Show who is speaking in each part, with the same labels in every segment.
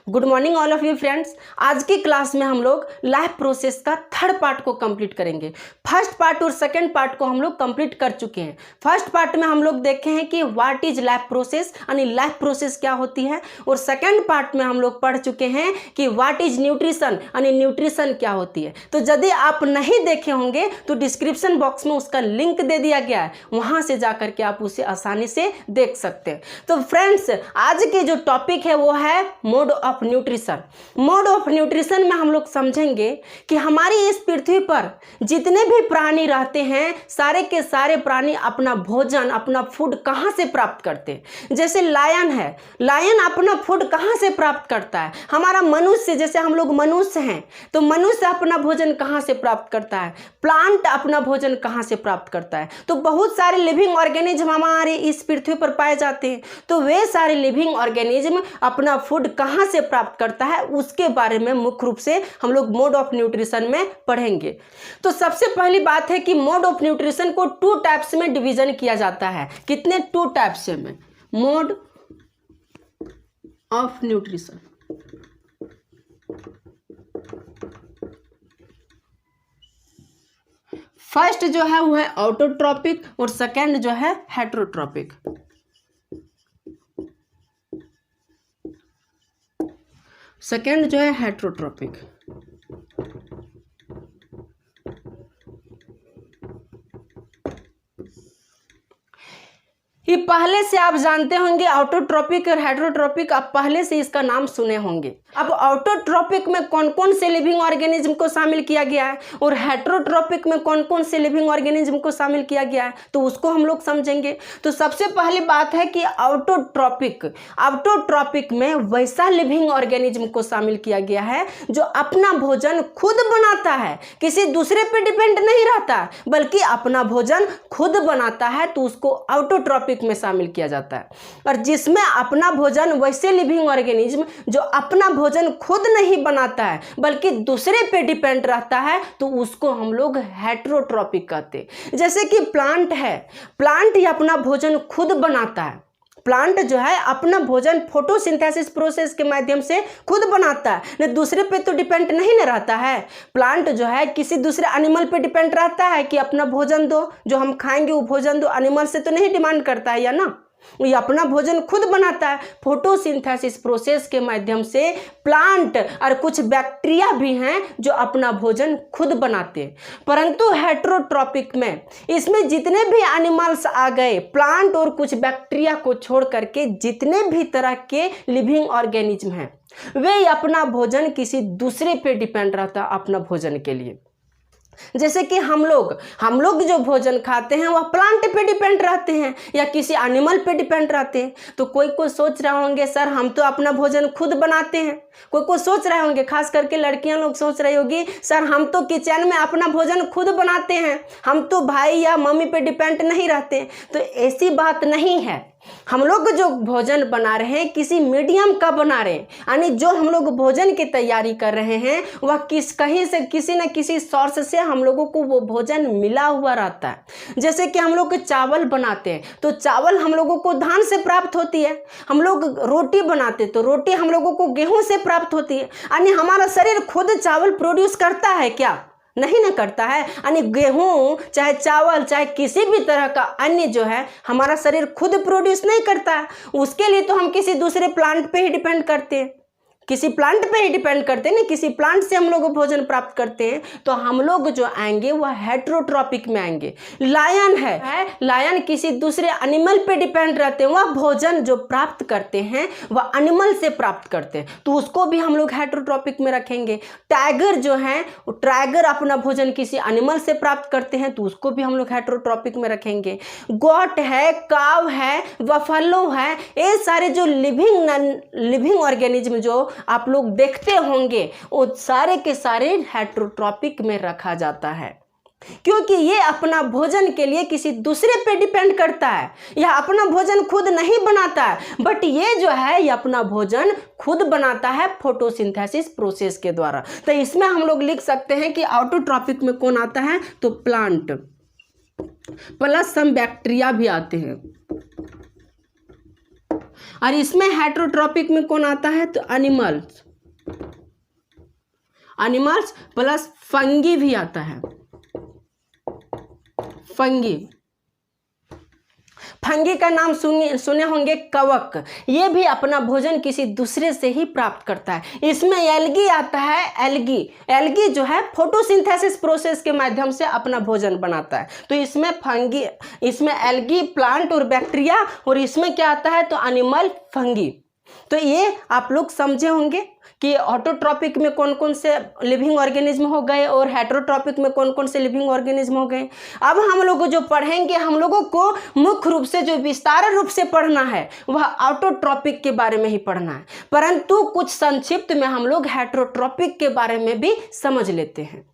Speaker 1: Good morning all of you friends. आज की class में हम लोग लाइफ प्रोसेस का थर्ड पार्ट को कंप्लीट करेंगे। फर्स्ट पार्ट और सेकंड पार्ट को हम लोग कंप्लीट कर चुके हैं। फर्स्ट पार्ट में हम लोग देखे हैं कि व्हाट इज लाइफ प्रोसेस यानी लाइफ प्रोसेस क्या होती है, और सेकंड पार्ट में हम लोग पढ़ चुके हैं कि व्हाट इज न्यूट्रिशन यानी न्यूट्रिशन क्या होती है। तो यदि आप नहीं देखे होंगे तो डिस्क्रिप्शन बॉक्स में उसका लिंक दे दिया गया है, वहां से जाकर के आप उसे आसानी से देख सकते हैं। तो फ्रेंड्स, आज के जो टॉपिक है वो है mode of nutrition. Mode of nutrition में हम लोग समझेंगे कि हमारी इस पृथ्वी पर जितने भी प्राणी रहते हैं, सारे के सारे प्राणी अपना भोजन, अपना फूड कहाँ से प्राप्त करते हैं। जैसे लायन है, लायन अपना फूड कहाँ से प्राप्त करता है। हमारा मनुष्य, जैसे हम लोग मनुष्य हैं, तो मनुष्य अपना भोजन कहाँ से प्राप्त करता है। प्लांट अपना भोजन कहाँ से प्राप्त करता है। तो बहुत सारे लिविंग ऑर्गेनिज्म हमारे इस पृथ्वी पर पाए जाते हैं। तो वे सारे लिविंग ऑर्गेनिज्म अपना फूड कहाँ से प्राप्त करता है, उसके बारे में मुख्य रूप से हम लोग मोड ऑफ न्यूट्रिशन में पढ़ेंगे। तो सबसे पहली बात है कि मोड ऑफ न्यूट्रिशन को 2 टाइप्स में डिवीजन किया जाता है। कितने? 2 टाइप्स में मोड ऑफ न्यूट्रिशन। फर्स्ट जो है वो है ऑटोट्रॉपिक और सेकंड जो है हेटेरोट्रॉपिक। सेकंड जो है हेटेरोट्रॉपिक। ये पहले से आप जानते होंगे, ऑटोट्रॉपिक और हेटेरोट्रॉपिक आप पहले से इसका नाम सुने होंगे। अब ऑटोट्रॉपिक में कौन कौन से लिविंग ऑर्गेनिज्म को शामिल किया गया है और हेटेरोट्रॉपिक में कौन कौन से लिविंग ऑर्गेनिज्म को शामिल किया गया है, तो उसको हम लोग समझेंगे। तो सबसे पहली बात है कि ऑटोट्रॉपिक में वैसा लिविंग ऑर्गेनिज्म को शामिल किया गया है जो अपना भोजन खुद बनाता है, किसी दूसरे पे डिपेंड नहीं रहता, बल्कि अपना भोजन खुद बनाता है, तो उसको ऑटोट्रॉपिक में शामिल किया जाता है। और जिसमें अपना भोजन, वैसे लिविंग ऑर्गेनिज्म जो अपना भोजन खुद नहीं बनाता है बल्कि दूसरे पे डिपेंड रहता है, तो उसको हम लोग हेटेरोट्रॉपिक कहते हैं। जैसे कि प्लांट है, प्लांट ही अपना भोजन खुद बनाता है। प्लांट जो है अपना भोजन फोटोसिंथेसिस प्रोसेस के माध्यम से खुद बनाता है, न दूसरे पे तो डिपेंड नहीं न रहता है। प्लांट जो है किसी दूसरे एनिमल पे डिपेंड रहता है कि अपना भोजन दो, जो हम खाएंगे वो भोजन दो, एनिमल से तो नहीं डिमांड करता है, या ना। ये अपना भोजन खुद बनाता है फोटोसिंथेसिस प्रोसेस के माध्यम से। प्लांट और कुछ बैक्टीरिया भी हैं जो अपना भोजन खुद बनाते हैं। परंतु हेटेरोट्रॉपिक में इसमें जितने भी एनिमल्स आ गए, प्लांट और कुछ बैक्टीरिया को छोड़ करके जितने भी तरह के लिविंग ऑर्गेनिज्म हैं, वे अपना भोजन किसी दूसरे पे डिपेंड रहता है अपना भोजन के लिए। जैसे कि हम लोग जो भोजन खाते हैं वह प्लांट पे डिपेंड रहते हैं या किसी एनिमल पे डिपेंड रहते हैं। तो कोई सोच रहे होंगे, सर हम तो अपना भोजन खुद बनाते हैं। कोई सोच रहे होंगे, खास करके लड़कियां लोग सोच रही होगी, सर हम तो किचन में अपना भोजन खुद बनाते हैं, हम तो भाई या मम्मी पे डिपेंड नहीं रहते। तो ऐसी बात नहीं है। हम लोग जो भोजन बना रहे हैं किसी मीडियम का बना रहे हैं, यानी जो हम लोग भोजन की तैयारी कर रहे हैं वह कहीं से किसी न किसी सोर्स से हम लोगों को वो भोजन मिला हुआ रहता है। जैसे कि हम लोग चावल बनाते हैं तो चावल हम लोगों को धान से प्राप्त होती है। हम लोग रोटी बनाते तो रोटी हम लोगों को गेहूं से प्राप्त होती है। यानी हमारा शरीर खुद चावल प्रोड्यूस करता है क्या? नहीं ना करता है। यानी गेहूं चाहे चावल चाहे किसी भी तरह का अन्य जो है हमारा शरीर खुद प्रोड्यूस नहीं करता है। उसके लिए तो हम किसी दूसरे प्लांट पे ही डिपेंड करते हैं, किसी प्लांट पे ही डिपेंड करते हैं ना, किसी प्लांट से हम लोग भोजन प्राप्त करते हैं। तो हम लोग जो आएंगे वह हेटेरोट्रॉपिक में आएंगे। लायन है, लायन किसी दूसरे एनिमल पे डिपेंड रहते हैं, वह भोजन जो प्राप्त करते हैं वह एनिमल से प्राप्त करते हैं, तो उसको भी हम लोग हेटेरोट्रॉपिक में रखेंगे। टाइगर जो है, टाइगर अपना भोजन किसी एनिमल से प्राप्त करते हैं, तो उसको भी हम लोग हेटेरोट्रॉपिक में रखेंगे। गोट है, काव है, बफेलो है, ये सारे जो लिविंग ऑर्गेनिज्म जो आप लोग देखते होंगे वो सारे के सारे हेटेरोट्रॉपिक में रखा जाता है, क्योंकि ये अपना भोजन के लिए किसी दूसरे पे डिपेंड करता है। यह अपना भोजन खुद नहीं बनाता है, बट ये जो है ये अपना भोजन खुद बनाता है फोटोसिंथेसिस प्रोसेस के द्वारा। तो इसमें हम लोग लिख सकते हैं कि ऑटोट्रॉपिक में कौन आता है, तो प्लांट प्लस सम बैक्टीरिया भी आते हैं। और इसमें हेटेरोट्रॉपिक में कौन आता है? तो एनिमल्स, एनिमल्स प्लस फंगी भी आता है। फंगी, फंगी का नाम सुने होंगे, कवक। ये भी अपना भोजन किसी दूसरे से ही प्राप्त करता है। इसमें एल्गी आता है। एल्गी, एल्गी जो है फोटोसिंथेसिस प्रोसेस के माध्यम से अपना भोजन बनाता है। तो इसमें फंगी, इसमें एल्गी प्लांट और बैक्टीरिया, और इसमें क्या आता है? तो एनिमल, फंगी। तो ये आप लोग समझे होंगे कि ऑटोट्रॉपिक में कौन कौन से लिविंग ऑर्गेनिज्म हो गए और हेटेरोट्रॉपिक में कौन कौन से लिविंग ऑर्गेनिज्म हो गए। अब हम लोग जो पढ़ेंगे, हम लोगों को मुख्य रूप से जो विस्तार रूप से पढ़ना है वह ऑटोट्रॉपिक के बारे में ही पढ़ना है, परंतु कुछ संक्षिप्त में हम लोग हेटेरोट्रॉपिक के बारे में भी समझ लेते हैं।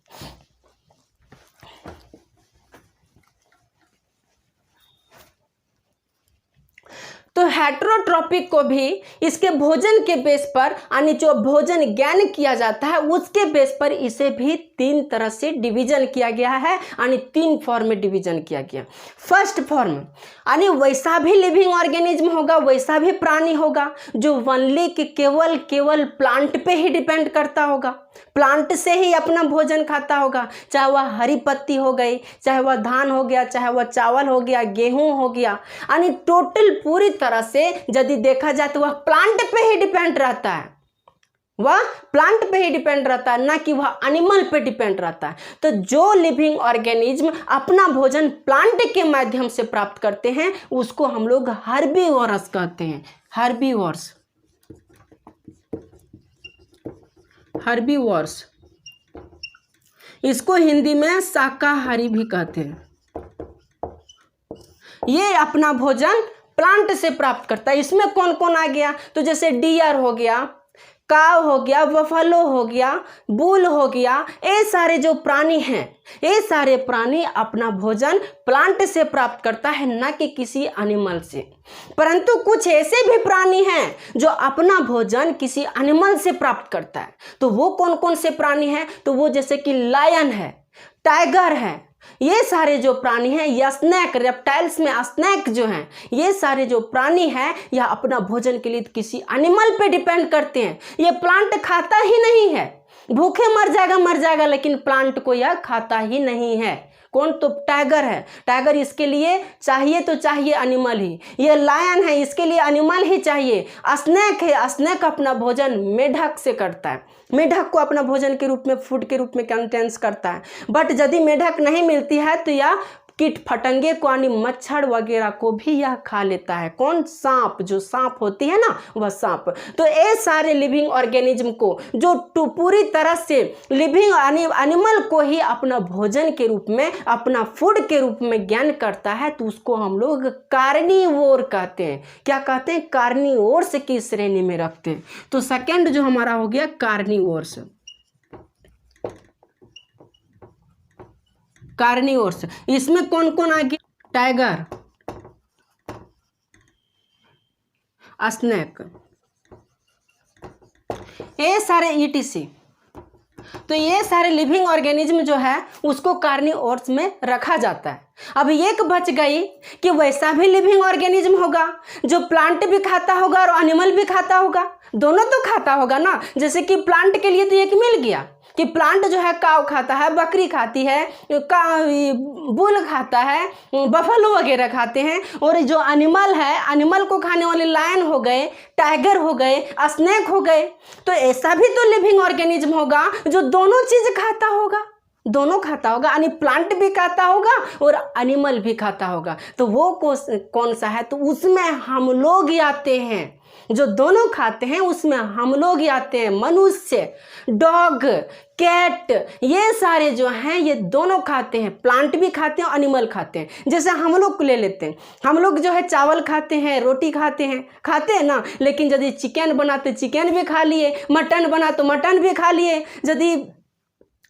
Speaker 1: तो हेटेरोट्रॉपिक को भी इसके भोजन के बेस पर, यानी जो भोजन ज्ञान किया जाता है उसके बेस पर इसे भी 3 तरह से डिवीजन किया गया है, यानी 3 फॉर्म में डिवीजन किया गया। फर्स्ट फॉर्म, यानी वैसा भी लिविंग ऑर्गेनिज्म होगा, वैसा भी प्राणी होगा जो वनली कि केवल प्लांट पे ही डिपेंड करता होगा, प्लांट से ही अपना भोजन खाता होगा, चाहे वह हरी पत्ती हो गई, चाहे वह धान हो गया, चाहे वह चावल हो गया, गेहूं हो गया, यानी टोटल पूरी तरह से यदि देखा जाए तो वह प्लांट पे ही डिपेंड रहता है, वह प्लांट पे ही डिपेंड रहता है, ना कि वह एनिमल पे डिपेंड रहता है। तो जो लिविंग ऑर्गेनिज्म अपना भोजन प्लांट के माध्यम से प्राप्त करते हैं उसको हम लोग हर्बीवोरस कहते हैं। हर्बीवोरस, हर्बीवोरस, इसको हिंदी में शाकाहारी भी कहते हैं। ये अपना भोजन प्लांट से प्राप्त करता है। इसमें कौन कौन आ गया? तो जैसे डियर हो गया, काव हो गया, बफलो हो गया, बुल हो गया, ये सारे जो प्राणी हैं, ये सारे प्राणी अपना भोजन प्लांट से प्राप्त करता है, ना कि किसी एनिमल से। परंतु कुछ ऐसे भी प्राणी हैं जो अपना भोजन किसी एनिमल से प्राप्त करता है। तो वो कौन कौन से प्राणी हैं? तो वो जैसे कि लायन है, टाइगर है, ये सारे जो प्राणी हैं, या स्नैक, रेप्टाइल्स में स्नैक जो हैं, ये सारे जो प्राणी हैं यह अपना भोजन के लिए किसी एनिमल पे डिपेंड करते हैं। ये प्लांट खाता ही नहीं है, भूखे मर जाएगा, लेकिन प्लांट को यह खाता ही नहीं है। कौन? तो टाइगर है। टाइगर इसके लिए चाहिए तो चाहिए एनिमल ही। ये लायन है, इसके लिए एनिमल ही चाहिए। स्नैक है, स्नैक अपना भोजन मेढक से करता है, मेढक को अपना भोजन के रूप में, फूड के रूप में कंटेंस करता है। बट यदि मेढक नहीं मिलती है तो यह कीट फटंगे को, यानी मच्छर वगैरह को भी यह खा लेता है। कौन? सांप, जो सांप होती है ना, वह सांप। तो ये सारे लिविंग ऑर्गेनिज्म को जो पूरी तरह से लिविंग एनिमल को ही अपना भोजन के रूप में, अपना फूड के रूप में ज्ञान करता है, तो उसको हम लोग कार्निवोर कहते हैं। क्या कहते हैं? कार्निवोर्स की श्रेणी में रखते हैं। तो सेकेंड जो हमारा हो गया कार्निवोर्स। कार्निवोर्स, इसमें कौन कौन आ गया? टाइगर, स्नैक, ये सारे ETC। तो ये सारे लिविंग ऑर्गेनिज्म जो है उसको कार्निवोर्स में रखा जाता है। अब एक बच गई कि वैसा भी लिविंग ऑर्गेनिज्म होगा जो प्लांट भी खाता होगा और एनिमल भी खाता होगा, दोनों तो खाता होगा ना। जैसे कि प्लांट के लिए तो एक मिल गया कि प्लांट जो है काव खाता है, बकरी खाती है, बुल खाता है, बफलो वगैरह खाते हैं। और जो एनिमल है, एनिमल को खाने वाले लायन हो गए, टाइगर हो गए, स्नेक हो गए। तो ऐसा भी तो लिविंग ऑर्गेनिज्म होगा जो दोनों चीज खाता होगा, दोनों खाता होगा, यानी प्लांट भी खाता होगा और एनिमल भी खाता होगा। तो वो कौन सा है? तो उसमें हम लोग ही आते हैं, जो दोनों खाते हैं उसमें हम लोग ही आते हैं। मनुष्य, डॉग, कैट, ये सारे जो हैं ये दोनों खाते हैं, प्लांट भी खाते हैं और एनिमल खाते हैं। जैसे हम लोग को ले लेते हैं, हम लोग जो है चावल खाते हैं, रोटी खाते हैं ना, लेकिन यदि चिकन बनाते चिकन भी खा लिए, मटन बना तो मटन भी खा लिए, यदि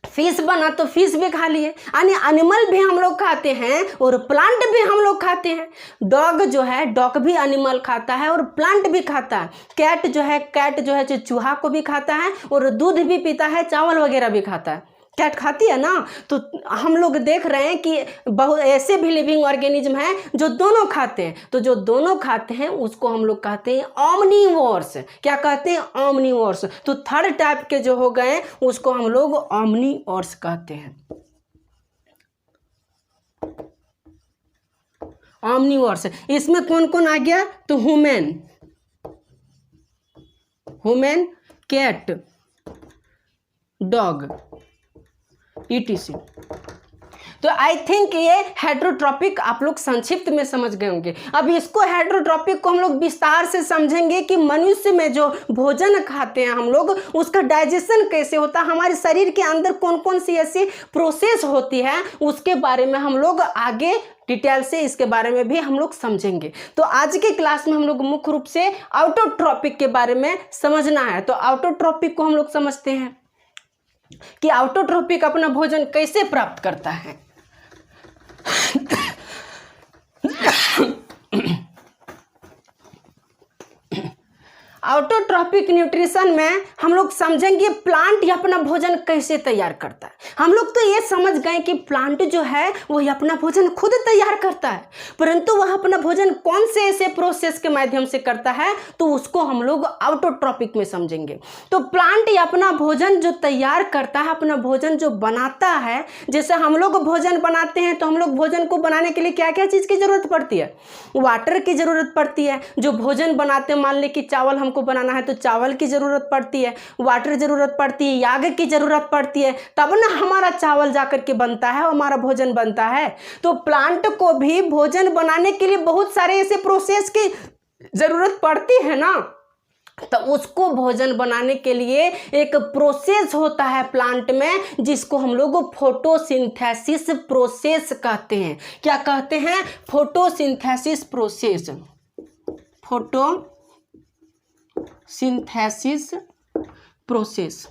Speaker 1: फिश बना तो फिश भी खा लिए। यानी एनिमल भी हम लोग खाते हैं और प्लांट भी हम लोग खाते हैं। डॉग जो है, डॉग भी एनिमल खाता है और प्लांट भी खाता है। कैट जो है जो चूहा को भी खाता है और दूध भी पीता है, चावल वगैरह भी खाता है। कैट खाती है ना। तो हम लोग देख रहे हैं कि बहुत ऐसे भी लिविंग ऑर्गेनिज्म हैं जो दोनों खाते हैं। तो जो दोनों खाते हैं उसको हम लोग कहते हैं ऑमनीवोर्स। क्या कहते हैं? ऑमनीवोर्स। तो थर्ड टाइप के जो हो गए उसको हम लोग ऑमनीवोर्स कहते हैं। ऑमनीवोर्स। इसमें कौन कौन आ गया? तो ह्यूमन, कैट, डॉग, ETC। तो आई थिंक ये हेट्रोट्रॉपिक आप लोग संक्षिप्त में समझ गए होंगे। अब इसको हेट्रोट्रॉपिक को हम लोग विस्तार से समझेंगे कि मनुष्य में जो भोजन खाते हैं हम लोग उसका डाइजेशन कैसे होता है, हमारे शरीर के अंदर कौन कौन सी ऐसी प्रोसेस होती है, उसके बारे में हम लोग आगे डिटेल से इसके बारे में भी हम लोग समझेंगे। तो आज के क्लास में हम लोग मुख्य रूप से ऑटोट्रॉपिक के बारे में समझना है। तो ऑटोट्रॉपिक को हम लोग समझते हैं कि ऑटोट्रॉपिक अपना भोजन कैसे प्राप्त करता है। ऑटोट्रॉपिक न्यूट्रिशन में हम लोग समझेंगे प्लांट ये अपना भोजन कैसे तैयार करता है। हम लोग तो ये समझ गए कि प्लांट जो है वो अपना भोजन खुद तैयार करता है, परंतु वह अपना भोजन कौन से ऐसे प्रोसेस के माध्यम से करता है तो उसको हम लोग ऑटोट्रॉपिक में समझेंगे। तो प्लांट ये अपना भोजन जो तैयार करता है, अपना भोजन जो बनाता है, जैसे हम लोग भोजन बनाते हैं तो हम लोग भोजन को बनाने के लिए क्या क्या चीज़ की ज़रूरत पड़ती है? वाटर की ज़रूरत पड़ती है। जो भोजन बनाते हैं, मान लें कि चावल हमको बनाना है तो चावल की ज़रूरत पड़ती है, वाटर ज़रूरत पड़ती है, याग की ज़रूरत पड़ती है, तब ना हमारा चावल जाकर के बनता है, हमारा भोजन बनता है। तो प्लांट को भी भोजन बनाने के लिए बहुत सारे ऐसे प्रोसेस की ज़रूरत पड़ती है ना। तो उसको भोजन बनाने के लिए एक प्रोसेस होता है प्लांट में जिसको हम लोग फोटोसिंथेसिस प्रोसेस कहते हैं। क्या कहते हैं? Photosynthesis process. Photosynthesis process.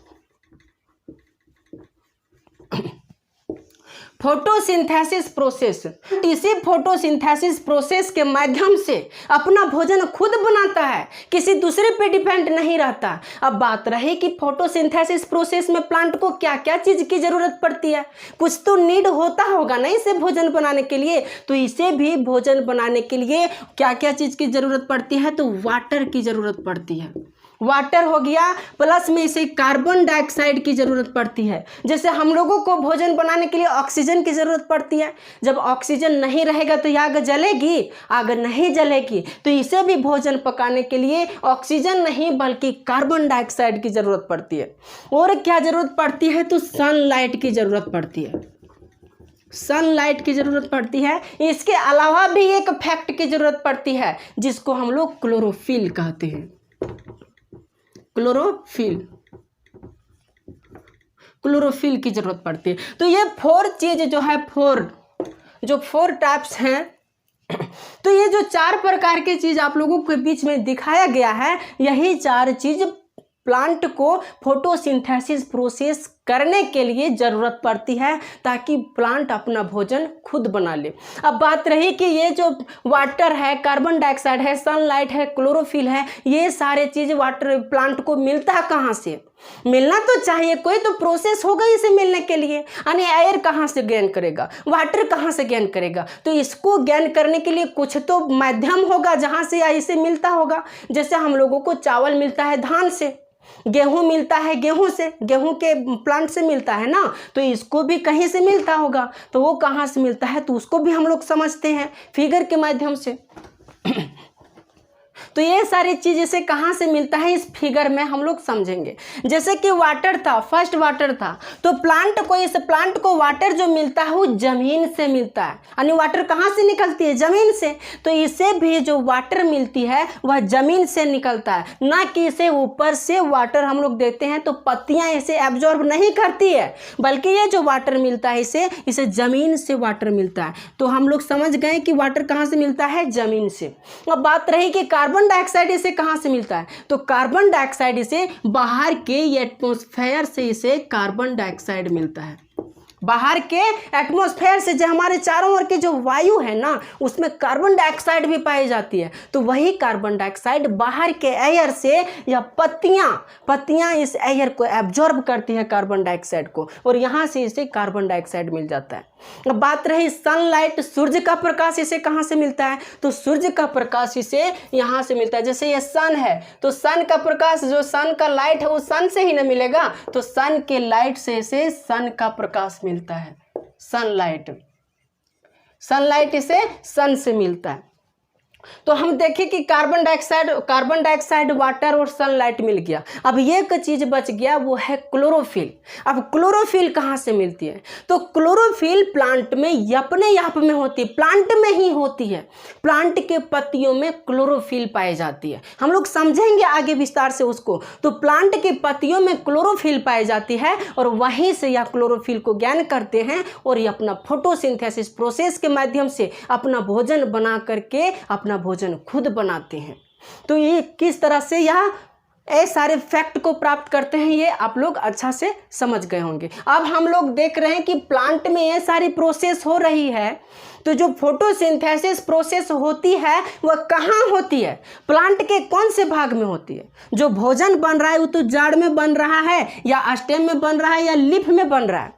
Speaker 1: Photosynthesis process, इसी फोटोसिंथेसिस प्रोसेस के माध्यम से अपना भोजन खुद बनाता है, किसी दूसरे पे डिपेंड नहीं रहता। अब बात रही कि फोटोसिंथेसिस प्रोसेस में प्लांट को क्या क्या चीज़ की ज़रूरत पड़ती है, कुछ तो नीड होता होगा ना इसे भोजन बनाने के लिए। तो इसे भी भोजन बनाने के लिए क्या क्या चीज़ की ज़रूरत पड़ती है? तो वाटर की ज़रूरत पड़ती है। वाटर हो गया, प्लस में इसे कार्बन डाइऑक्साइड की ज़रूरत पड़ती है। जैसे हम लोगों को भोजन बनाने के लिए ऑक्सीजन की ज़रूरत पड़ती है। जब ऑक्सीजन नहीं रहेगा तो आग जलेगी? आग नहीं जलेगी। तो इसे भी भोजन पकाने के लिए ऑक्सीजन नहीं बल्कि कार्बन डाइऑक्साइड की ज़रूरत पड़ती है। और क्या ज़रूरत पड़ती है? तो सनलाइट की ज़रूरत पड़ती है। सनलाइट की ज़रूरत पड़ती है। इसके अलावा भी एक फैक्ट की ज़रूरत पड़ती है जिसको हम लोग क्लोरोफिल कहते हैं। क्लोरोफिल की जरूरत पड़ती है। तो ये फोर चीज जो है, फोर टाइप्स हैं। तो ये जो 4 प्रकार की चीज आप लोगों के बीच में दिखाया गया है, यही 4 चीज प्लांट को फोटोसिंथेसिस प्रोसेस करने के लिए ज़रूरत पड़ती है ताकि प्लांट अपना भोजन खुद बना ले। अब बात रही कि ये जो वाटर है, कार्बन डाइऑक्साइड है, सनलाइट है, क्लोरोफिल है, ये सारे चीज़ वाटर प्लांट को मिलता है कहाँ से? मिलना तो चाहिए, कोई तो प्रोसेस होगा इसे मिलने के लिए। यानी एयर कहाँ से गेन करेगा, वाटर कहाँ से गेन करेगा? तो इसको गेन करने के लिए कुछ तो माध्यम होगा जहाँ से इसे मिलता होगा। जैसे हम लोगों को चावल मिलता है धान से, गेहूं मिलता है गेहूं से, गेहूं के प्लांट से मिलता है ना। तो इसको भी कहीं से मिलता होगा, तो वो कहाँ से मिलता है तो उसको भी हम लोग समझते हैं फिगर के माध्यम से। तो ये सारी चीज़ इसे कहाँ से मिलता है इस फिगर में हम लोग समझेंगे। जैसे कि वाटर था, फर्स्ट वाटर था, तो इस प्लांट को वाटर जो मिलता है वो जमीन से मिलता है। यानी वाटर कहाँ से निकलती है? जमीन से। तो इसे भी जो वाटर मिलती है वह जमीन से निकलता है, ना कि इसे ऊपर से वाटर हम लोग देते हैं तो पत्तियाँ इसे एब्जॉर्ब नहीं करती है, बल्कि ये जो वाटर मिलता है इसे जमीन से वाटर मिलता है। तो हम लोग समझ गए कि वाटर कहाँ से मिलता है? जमीन से। अब बात रही कि कार्बन डाइऑक्साइड इसे कहां से मिलता है? तो कार्बन डाइऑक्साइड इसे बाहर के एटमॉस्फेयर से इसे कार्बन डाइऑक्साइड मिलता है। बाहर के एटमॉस्फेयर से जो हमारे चारों ओर की जो वायु है ना, उसमें कार्बन डाइऑक्साइड भी पाई जाती है। तो वही कार्बन डाइऑक्साइड बाहर के एयर से या पत्तियां इस एयर को एब्जॉर्ब करती है कार्बन डाइऑक्साइड को, और यहाँ से इसे कार्बन डाइऑक्साइड मिल जाता है। अब बात रही सनलाइट, सूर्य का प्रकाश इसे कहाँ से मिलता है? तो सूर्य का प्रकाश इसे यहाँ से मिलता है। जैसे ये सन है, तो सन का प्रकाश, जो सन का लाइट है वो सन से ही ना मिलेगा, तो सन के लाइट से इसे सन का प्रकाश मिलता है। सनलाइट इसे सन से मिलता है। तो हम देखें कि कार्बन डाइऑक्साइड, वाटर और सनलाइट मिल गया। अब एक चीज बच गया, वो है क्लोरोफिल। अब क्लोरोफिल कहाँ से मिलती है? तो क्लोरोफिल प्लांट में अपने आप में होती है, प्लांट में ही होती है। प्लांट के पत्तियों में क्लोरोफिल पाई जाती है। हम लोग समझेंगे आगे विस्तार से उसको। तो प्लांट के पत्तियों में क्लोरोफिल पाई जाती है, और वहीं से यह क्लोरोफिल को ज्ञान करते हैं, और ये अपना फोटोसिंथेसिस प्रोसेस के माध्यम से अपना भोजन बना करके अपना भोजन खुद बनाते हैं। तो ये किस तरह से यह सारे फैक्ट को प्राप्त करते हैं, ये आप लोग अच्छा से समझ गए होंगे। अब हम लोग देख रहे हैं कि प्लांट में ये सारी प्रोसेस हो रही है। तो जो फोटोसिंथेसिस प्रोसेस होती है वह कहाँ होती है? प्लांट के कौन से भाग में होती है? जो भोजन बन रहा है वो तो जड़ में बन रहा है, या स्टेम में बन रहा है, या लीफ में बन रहा है,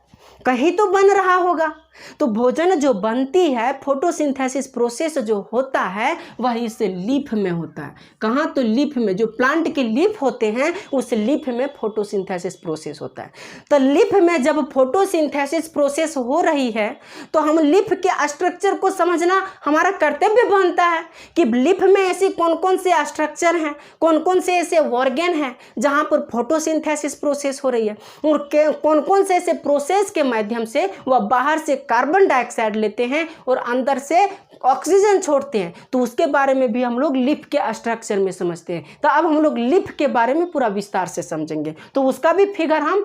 Speaker 1: कहीं तो बन रहा होगा। तो भोजन जो बनती है, फोटोसिंथेसिस प्रोसेस जो होता है, वह इस लीफ में होता है। कहाँ? तो लीफ में। जो प्लांट के लीफ होते हैं, उस लीफ में फोटोसिंथेसिस प्रोसेस होता है। तो लीफ में जब फोटोसिंथेसिस प्रोसेस हो रही है, तो हम लीफ के स्ट्रक्चर को समझना हमारा कर्तव्य बनता है कि लीफ में ऐसी कौन कौन से स्ट्रक्चर हैं, कौन कौन से ऐसे ऑर्गन हैं जहाँ पर फोटोसिंथेसिस प्रोसेस हो रही है, और कौन कौन से ऐसे प्रोसेस के माध्यम से वह बाहर से कार्बन डाइऑक्साइड लेते हैं और अंदर से ऑक्सीजन छोड़ते हैं। तो उसके बारे में भी हम लोग लीफ के स्ट्रक्चर में समझते हैं। तो अब हम लोग लीफ के बारे में पूरा विस्तार से समझेंगे। तो उसका भी फिगर हम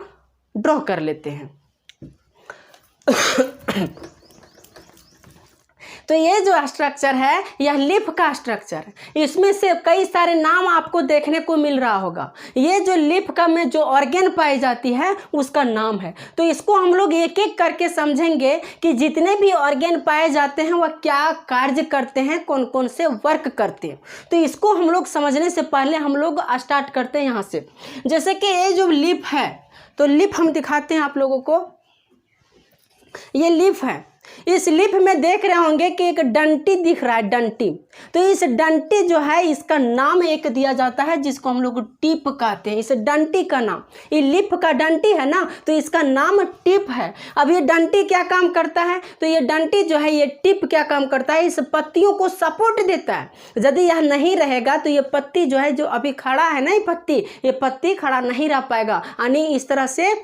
Speaker 1: ड्रॉ कर लेते हैं। तो ये जो स्ट्रक्चर है, यह लीफ का स्ट्रक्चर है। इसमें से कई सारे नाम आपको देखने को मिल रहा होगा। ये जो लीफ का में जो ऑर्गन पाई जाती है, उसका नाम है। तो इसको हम लोग एक एक करके समझेंगे कि जितने भी ऑर्गन पाए जाते हैं वह क्या कार्य करते हैं, कौन कौन से वर्क करते हैं। तो इसको हम लोग समझने से पहले हम लोग स्टार्ट करते हैं यहाँ से। जैसे कि ये जो लीफ है, तो लीफ हम दिखाते हैं आप लोगों को। ये लीफ है। इस लीफ में देख रहे होंगे कि एक डंटी दिख रहा है, डंटी। तो इस डंटी जो है, इसका नाम एक दिया जाता है जिसको हम लोग टिप कहते हैं। इस डंटी का नाम, ये लीफ का डंटी है ना, तो इसका नाम टिप है। अब ये डंटी क्या काम करता है? तो ये डंटी जो है, ये टिप क्या काम करता है? इस पत्तियों को सपोर्ट देता है। यदि यह नहीं रहेगा तो ये पत्ती जो है, जो अभी खड़ा है ना, ये पत्ती खड़ा नहीं रह पाएगा, यानी इस तरह से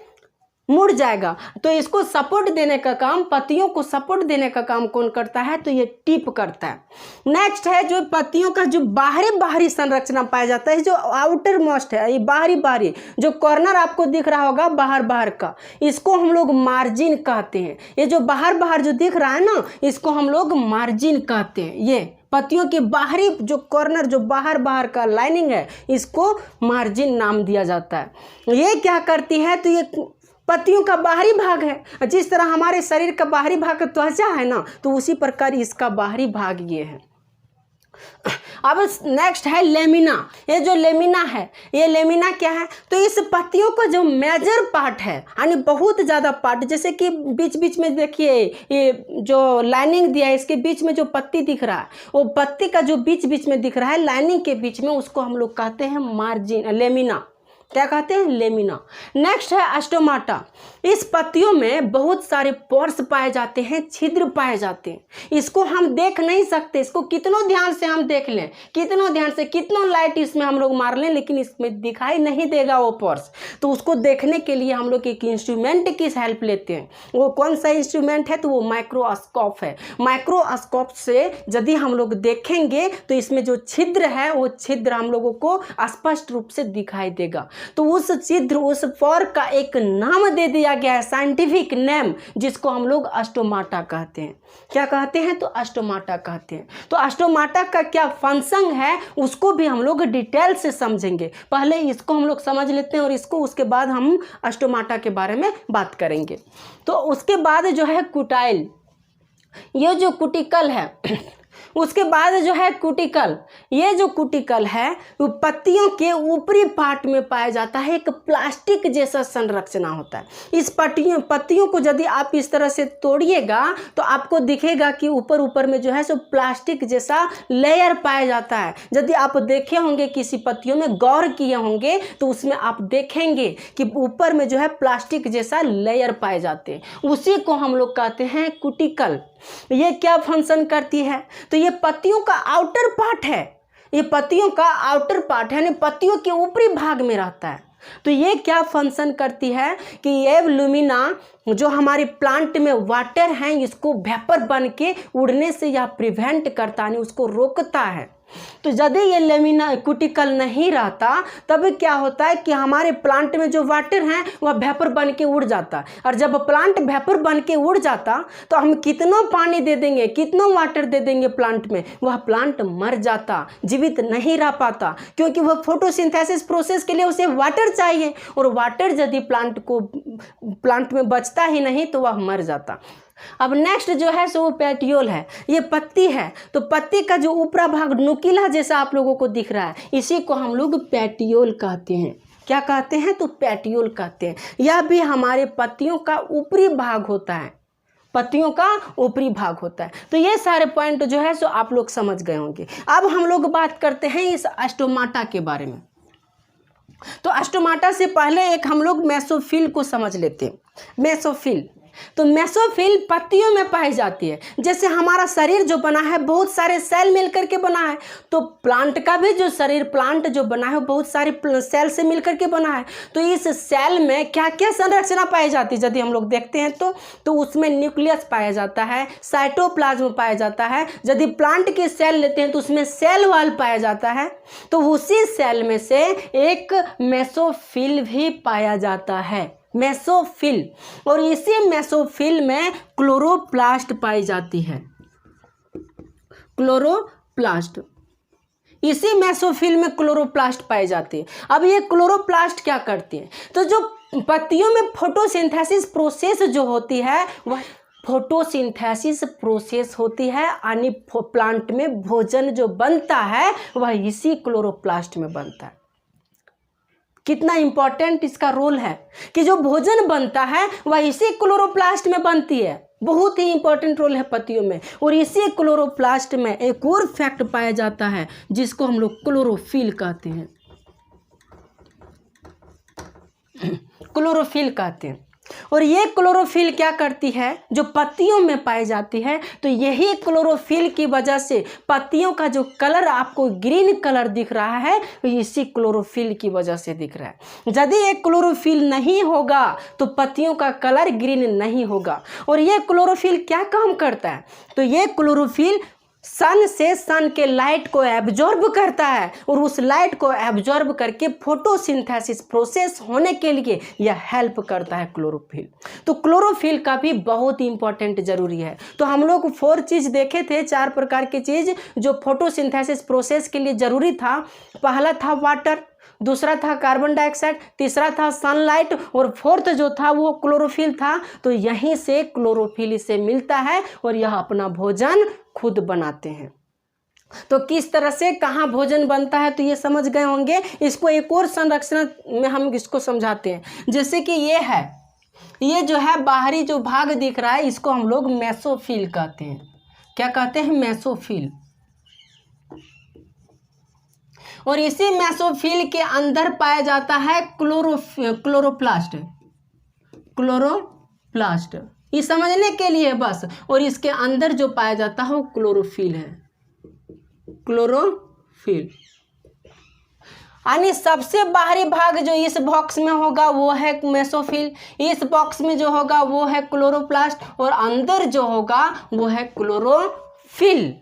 Speaker 1: मुड़ जाएगा। तो इसको सपोर्ट देने का काम, पत्तियों को सपोर्ट देने का काम कौन करता है? तो ये टिप करता है। नेक्स्ट है जो पत्तियों का जो बाहरी संरचना पाया जाता है, जो आउटर मोस्ट है, ये बाहरी जो कॉर्नर आपको दिख रहा होगा बाहर का, इसको हम लोग मार्जिन कहते हैं। ये जो बाहर जो दिख रहा है ना, इसको हम लोग मार्जिन कहते हैं। ये पत्तियों के बाहरी जो कॉर्नर, जो बाहर का लाइनिंग है, इसको मार्जिन नाम दिया जाता है। ये क्या करती है? तो ये पत्तियों का बाहरी भाग है। जिस तरह हमारे शरीर का बाहरी भाग त्वचा है ना, तो उसी प्रकार इसका बाहरी भाग ये है। अब नेक्स्ट है लेमिना। ये जो लेमिना है, ये लेमिना क्या है? तो इस पत्तियों का जो मेजर पार्ट है, यानी बहुत ज़्यादा पार्ट, जैसे कि बीच में देखिए ये जो लाइनिंग दिया है, इसके बीच में जो पत्ती दिख रहा है, वो पत्ती का जो बीच में दिख रहा है, लाइनिंग के बीच में, उसको हम लोग कहते हैं मार्जिन, लेमिना। क्या कहते हैं? लेमिना। नेक्स्ट है स्टोमाटा। इस पत्तियों में बहुत सारे पोर्स पाए जाते हैं, छिद्र पाए जाते हैं। इसको हम देख नहीं सकते, इसको कितनों ध्यान से हम देख लें, कितनों लाइट इसमें हम लोग मार लें, लेकिन इसमें दिखाई नहीं देगा वो पोर्स। तो उसको देखने के लिए हम लोग एक इंस्ट्रूमेंट की हेल्प लेते हैं। वो कौन सा इंस्ट्रूमेंट है? तो वो माइक्रोस्कोप है। माइक्रोस्कोप से यदि हम लोग देखेंगे तो इसमें जो छिद्र है, वो छिद्र हम लोगों को स्पष्ट रूप से दिखाई देगा। तो उस छिद्र, उस पोर का एक नाम दे दिया गया है, साइंटिफिक नेम, जिसको हम लोग अस्टोमाटा कहते हैं। क्या कहते हैं? तो अस्टोमाटा कहते हैं। तो अस्टोमाटा का क्या फंक्शन है उसको भी हम लोग डिटेल से समझेंगे। पहले इसको हम लोग समझ लेते हैं और इसको उसके बाद हम अस्टोमाटा के बारे में बात करेंगे। तो उसके बाद जो है कुटाइल, ये जो कुटिकल है, उसके बाद जो है कुटिकल, ये जो कुटिकल है वो पत्तियों के ऊपरी पार्ट में पाया जाता है। एक प्लास्टिक जैसा संरचना होता है। इस पत्तियों को यदि आप इस तरह से तोड़िएगा तो आपको दिखेगा कि ऊपर ऊपर में जो है सो प्लास्टिक जैसा लेयर पाया जाता है। यदि आप देखे होंगे किसी पत्तियों में, गौर किए होंगे, तो उसमें आप देखेंगे कि ऊपर में जो है प्लास्टिक जैसा लेयर पाए जाते हैं। उसी को हम लोग कहते हैं कुटिकल। ये क्या फंक्शन करती है? तो ये पत्तियों का आउटर पार्ट है। ये पत्तियों का आउटर पार्ट है, यानी पत्तियों के ऊपरी भाग में रहता है। तो ये क्या फंक्शन करती है कि ये लुमिना जो हमारी प्लांट में वाटर है, इसको वेपर बन के उड़ने से यह प्रिवेंट करता है, उसको रोकता है। तो यदि ये लेमिना कुटिकल नहीं रहता तब क्या होता है कि हमारे प्लांट में जो वाटर है वह वेपर बन के उड़ जाता। और जब प्लांट वेपर बन के उड़ जाता तो हम कितना पानी दे देंगे, कितना वाटर दे देंगे प्लांट में, वह प्लांट मर जाता, जीवित नहीं रह पाता, क्योंकि वह फोटोसिंथेसिस प्रोसेस के लिए उसे वाटर चाहिए। और वाटर यदि प्लांट में बचता ही नहीं तो वह मर जाता। अब नेक्स्ट जो है सो वो पेटियोल है। ये पत्ती है, तो पत्ती का जो ऊपरा भाग नुकीला जैसा आप लोगों को दिख रहा है, इसी को हम लोग पेटियोल कहते हैं। क्या कहते हैं? तो पेटियोल कहते हैं। यह भी हमारे पत्तियों का ऊपरी भाग होता है, पत्तियों का ऊपरी भाग होता है। तो ये सारे पॉइंट जो है सो आप लोग समझ गए होंगे। अब हम लोग बात करते हैं इस अस्टोमाटा के बारे में। तो अस्टोमाटा से पहले एक हम लोग मेसोफिल को समझ लेते हैं। मेसोफिल, तो मेसोफिल पत्तियों में पाई जाती है। जैसे हमारा शरीर जो बना है बहुत सारे सेल मिलकर के बना है, तो प्लांट का भी जो शरीर, प्लांट जो बना है बहुत सारे सेल से मिलकर के बना है। तो इस सेल में क्या क्या संरचना पाई जाती है यदि हम लोग देखते हैं तो उसमें न्यूक्लियस पाया जाता है, साइटोप्लाज्म पाया जाता है। यदि प्लांट के सेल लेते हैं तो उसमें सेल वॉल पाया जाता है। तो उसी सेल में से एक मेसोफिल भी पाया जाता है, मेसोफिल। और इसी मेसोफिल में क्लोरोप्लास्ट पाई जाती है, क्लोरोप्लास्ट। इसी मेसोफिल में क्लोरोप्लास्ट पाई जाती है। अब ये क्लोरोप्लास्ट क्या करती है? तो जो पत्तियों में फोटोसिंथेसिस प्रोसेस जो होती है वह फोटोसिंथेसिस प्रोसेस होती है, यानी प्लांट में भोजन जो बनता है वह इसी क्लोरोप्लास्ट में बनता है। कितना इंपॉर्टेंट इसका रोल है कि जो भोजन बनता है वह इसी क्लोरोप्लास्ट में बनती है। बहुत ही इंपॉर्टेंट रोल है पत्तियों में। और इसी क्लोरोप्लास्ट में एक और फैक्ट पाया जाता है जिसको हम लोग क्लोरोफिल कहते हैं, क्लोरोफिल कहते हैं। और ये क्लोरोफिल क्या करती है? जो पत्तियों में पाई जाती है, तो यही क्लोरोफिल की वजह से पत्तियों का जो कलर आपको ग्रीन कलर दिख रहा है इसी क्लोरोफिल की वजह से दिख रहा है। यदि ये क्लोरोफिल नहीं होगा तो पत्तियों का कलर ग्रीन नहीं होगा। और ये क्लोरोफिल क्या काम करता है? तो ये क्लोरोफिल सन से सन के लाइट को एब्जॉर्ब करता है और उस लाइट को एब्जॉर्ब करके फोटोसिंथेसिस प्रोसेस होने के लिए यह हेल्प करता है क्लोरोफिल। तो क्लोरोफिल का भी बहुत इंपॉर्टेंट जरूरी है। तो हम लोग 4 चीज़ देखे थे, 4 प्रकार की चीज़ जो फोटोसिंथेसिस प्रोसेस के लिए ज़रूरी था। पहला था वाटर, दूसरा था कार्बन डाइऑक्साइड, तीसरा था सनलाइट और फोर्थ जो था वो क्लोरोफिल था। तो यहीं से क्लोरोफिल इसे मिलता है और यह अपना भोजन खुद बनाते हैं। तो किस तरह से कहाँ भोजन बनता है तो ये समझ गए होंगे। इसको एक और संरचना में हम इसको समझाते हैं। जैसे कि ये है, ये जो है बाहरी जो भाग दिख रहा है इसको हम लोग मेसोफिल कहते हैं। क्या कहते हैं? मेसोफिल। और इसी मेसोफिल के अंदर पाया जाता है क्लोरोप्लास्ट। क्लोरोप्लास्ट ये समझने के लिए बस। और इसके अंदर जो पाया जाता है वो क्लोरोफिल है, क्लोरोफिल। यानी सबसे बाहरी भाग जो इस बॉक्स में होगा वो है मेसोफिल, इस बॉक्स में जो होगा वो है क्लोरोप्लास्ट और अंदर जो होगा वो है क्लोरोफिल।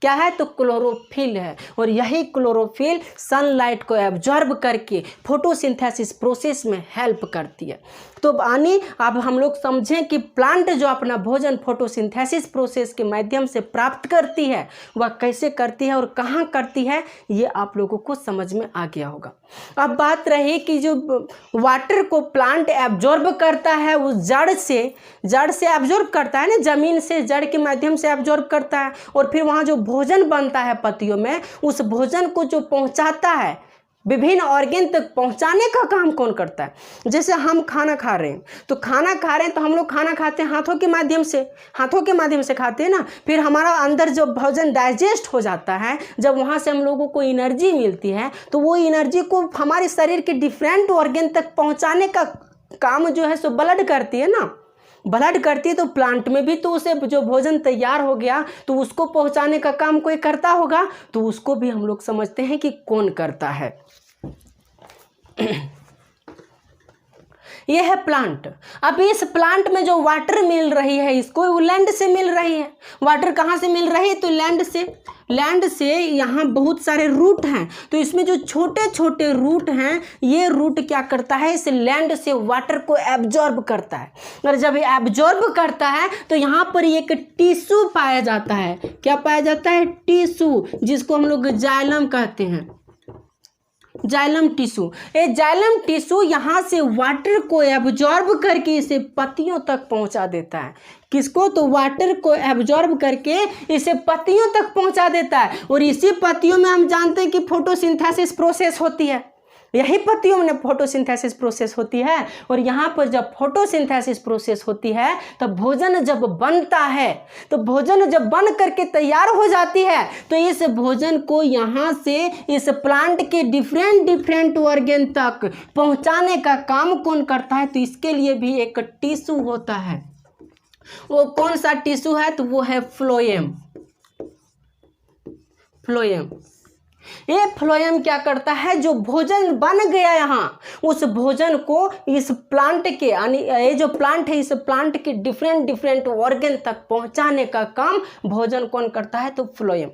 Speaker 1: क्या है, तो क्लोरोफिल है। और यही क्लोरोफिल सनलाइट को एब्जॉर्ब करके फोटोसिंथेसिस प्रोसेस में हेल्प करती है। तो अब हम लोग समझें कि प्लांट जो अपना भोजन फोटोसिंथेसिस प्रोसेस के माध्यम से प्राप्त करती है वह कैसे करती है और कहाँ करती है, ये आप लोगों को समझ में आ गया होगा। अब बात रही कि जो वाटर को प्लांट एब्जॉर्ब करता है उस जड़ से एब्जॉर्ब करता है ना, जमीन से जड़ के माध्यम से एब्जॉर्ब करता है, और फिर वहाँ जो भोजन बनता है पत्तियों में, उस भोजन को जो पहुँचाता है विभिन्न ऑर्गेन तक पहुंचाने का काम कौन करता है। जैसे हम खाना खा रहे हैं तो हम लोग खाना खाते हैं हाथों के माध्यम से खाते हैं ना। फिर हमारा अंदर जो भोजन डाइजेस्ट हो जाता है, जब वहाँ से हम लोगों को एनर्जी मिलती है तो वो एनर्जी को हमारे शरीर के डिफरेंट ऑर्गेन तक पहुँचाने का काम जो है सो ब्लड करती है ना, ब्लड करती है। तो प्लांट में भी तो उसे जो भोजन तैयार हो गया तो उसको पहुंचाने का काम कोई करता होगा, तो उसको भी हम लोग समझते हैं कि कौन करता है। यह है प्लांट। अब इस प्लांट में जो वाटर मिल रही है इसको लैंड से मिल रही है। वाटर कहाँ से मिल रही है, तो लैंड से यहाँ बहुत सारे रूट हैं, तो इसमें जो छोटे छोटे रूट हैं ये रूट क्या करता है, इस लैंड से वाटर को एब्जॉर्ब करता है। और जब ये एब्जॉर्ब करता है तो यहाँ पर एक टिश्यू पाया जाता है। क्या पाया जाता है, टिश्यू, जिसको हम लोग जाइलम कहते हैं, जाइलम टिश्यू। ये जाइलम टिश्यू यहाँ से वाटर को एब्जॉर्ब करके इसे पत्तियों तक पहुँचा देता है। किसको, तो वाटर को एब्जॉर्ब करके इसे पत्तियों तक पहुँचा देता है। और इसी पत्तियों में हम जानते हैं कि फोटोसिंथेसिस प्रोसेस होती है, यही पत्तियों में फोटोसिंथेसिस प्रोसेस होती है। और यहाँ पर जब फोटोसिंथेसिस प्रोसेस होती है तब भोजन जब बनता है, तो भोजन जब बन करके तैयार हो जाती है तो इस भोजन को यहाँ से इस प्लांट के डिफरेंट ऑर्गेन तक पहुँचाने का काम कौन करता है, तो इसके लिए भी एक टिश्यू होता है। वो कौन सा टिश्यू है, तो वो है फ्लोएम। ये फ्लोएम क्या करता है, जो भोजन बन गया यहाँ उस भोजन को इस प्लांट के, यानी ये जो प्लांट है इस प्लांट के डिफरेंट ऑर्गन तक पहुँचाने का काम भोजन कौन करता है, तो फ्लोएम।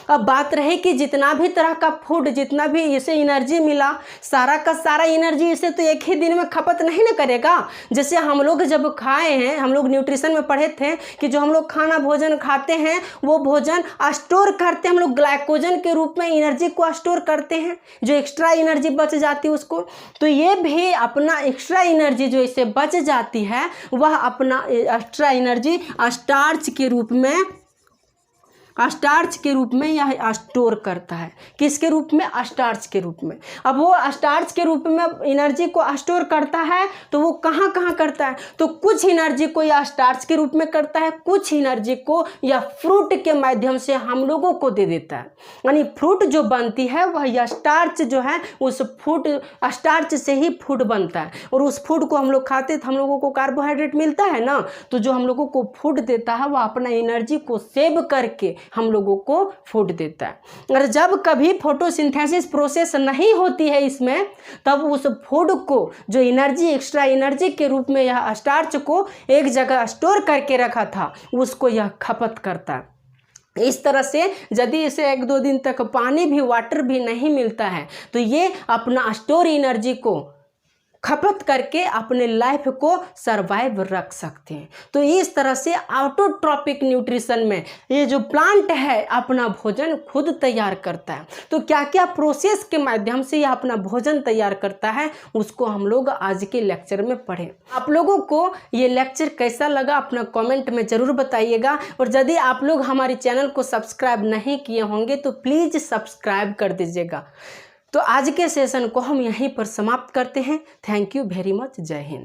Speaker 1: अब बात रही कि जितना भी तरह का फूड, जितना भी इसे एनर्जी मिला, सारा का सारा एनर्जी इसे तो एक ही दिन में खपत नहीं ना करेगा। जैसे हम लोग जब खाए हैं, हम लोग न्यूट्रिशन में पढ़े थे कि जो हम लोग भोजन खाते हैं वो भोजन स्टोर करते हैं, हम लोग ग्लाइकोजन के रूप में एनर्जी को स्टोर करते हैं, जो एक्स्ट्रा एनर्जी बच जाती है उसको। तो ये भी अपना एक्स्ट्रा एनर्जी जो इसे बच जाती है वह अपना एक्स्ट्रा एनर्जी स्टार्च के रूप में यह स्टोर करता है। किसके रूप में, स्टार्च के रूप में। अब वो स्टार्च के रूप में एनर्जी को स्टोर करता है तो वो कहाँ करता है, तो कुछ एनर्जी को यह स्टार्च के रूप में करता है, कुछ एनर्जी को यह फ्रूट के माध्यम से हम लोगों को दे देता है। यानी फ्रूट जो बनती है वह यह स्टार्च जो है उस स्टार्च से ही फूड बनता है, और उस फूड को हम लोग खाते तो हम लोगों को कार्बोहाइड्रेट मिलता है ना। तो जो हम लोगों को फूड देता है वह अपना एनर्जी को सेव करके हम लोगों को फूड देता है। और जब कभी फोटोसिंथेसिस प्रोसेस नहीं होती है इसमें, तब उस फूड को जो एनर्जी, एक्स्ट्रा एनर्जी के रूप में यह स्टार्च को एक जगह स्टोर करके रखा था उसको यह खपत करता है। इस तरह से यदि इसे 1-2 दिन तक पानी भी, वाटर भी नहीं मिलता है तो ये अपना स्टोर एनर्जी को खपत करके अपने लाइफ को सरवाइव रख सकते हैं। तो इस तरह से ऑटोट्रॉपिक न्यूट्रिशन में ये जो प्लांट है अपना भोजन खुद तैयार करता है। तो क्या क्या प्रोसेस के माध्यम से यह अपना भोजन तैयार करता है उसको हम लोग आज के लेक्चर में पढ़ें। आप लोगों को ये लेक्चर कैसा लगा अपना कमेंट में ज़रूर बताइएगा। और यदि आप लोग हमारे चैनल को सब्सक्राइब नहीं किए होंगे तो प्लीज़ सब्सक्राइब कर दीजिएगा। तो आज के सेशन को हम यहीं पर समाप्त करते हैं। Thank you very much. जय हिंद।